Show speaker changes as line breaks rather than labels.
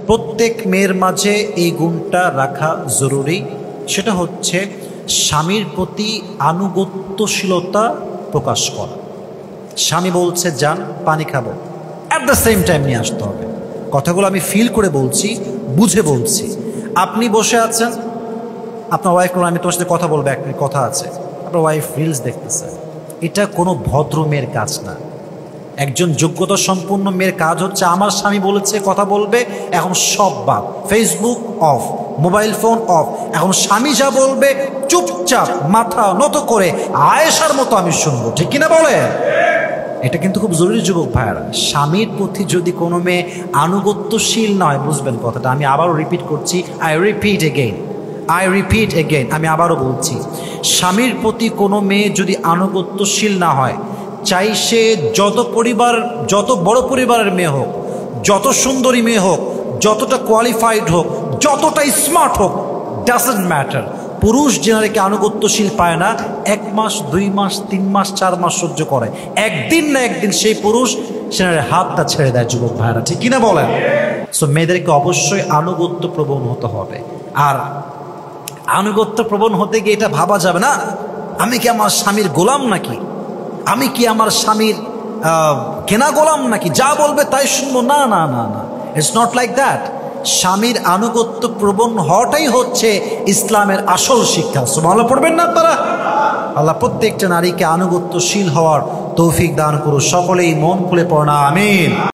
প্রত্যেক মেয়ের মাঝে এই গুণটা রাখা জরুরি। সেটা হচ্ছে স্বামীর প্রতি আনুগত্যশীলতা প্রকাশ করা। স্বামী বলছে যান পানি খাবো, অ্যাট দ্য সেম টাইম নিয়ে আসতে হবে। কথাগুলো আমি ফিল করে বলছি, বুঝে বলছি। আপনি বসে আছেন, আপনার ওয়াইফ বলল আমি তোমার সাথে কথা বলবো, এক মিনিট কথা আছে, আপনার ওয়াইফ রিলস দেখতেছে। এটা কোনো ভদ্র মেয়ের কাজ না। একজন যোগ্যতা সম্পন্ন মেয়ের কাজ হচ্ছে আমার স্বামী বলেছে কথা বলবে, এখন সব বাদ, Facebook of, mobile phone off, এখন স্বামী যা বলবে চুপচাপ মাথা নত করে আয়েশার মতো আমি শুনবো, ঠিক কিনা বলে? এটা কিন্তু খুব জরুরি যুবক ভাইয়ারা। স্বামীর প্রতি যদি কোনো মেয়ে আনুগত্যশীল নয়, বুঝবেন কথাটা, আমি আবারও রিপিট করছি, আই রিপিট এগেইন, আমি আবারও বলছি, স্বামীর প্রতি কোনো মেয়ে যদি আনুগত্যশীল না হয়, চাই সে যত বড় পরিবারের মেয়ে হোক, যত সুন্দরী মেয়ে হোক, যতটা কোয়ালিফাইড হোক, যতটা স্মার্ট হোক, ডাজন্ট ম্যাটার, পুরুষ জেনারেকে আনুগত্যশীল পায় না, 1 মাস 2 মাস 3 মাস 4 মাস সহ্য করে, একদিন না একদিন সেই পুরুষ সেনারে হাতটা ছেড়ে দেয় যুবক ভাইরা, ঠিক কিনা বলেন? সো মেয়েদেরকে অবশ্যই আনুগত্য প্রবণ হতে হবে। আর আনুগত্য প্রবণ হতে গিয়ে এটা ভাবা যাবে না আমি কি আমার স্বামীর গোলাম নাকি, আমি কি আমার স্বামীর কেনা গোলাম নাকি, যা বলবে তাই শুনবো। না না না না, ইটস নট লাইক দ্যাট। স্বামীর আনুগত্য প্রবণ হওয়াটাই হচ্ছে ইসলামের আসল শিক্ষা। সুবহানাল্লাহ পড়বেন না আপনারা? আল্লাহ প্রত্যেকটা নারীকে আনুগত্যশীল হওয়ার তৌফিক দান করুন। সকলেই মন খুলে পড়না আমিন।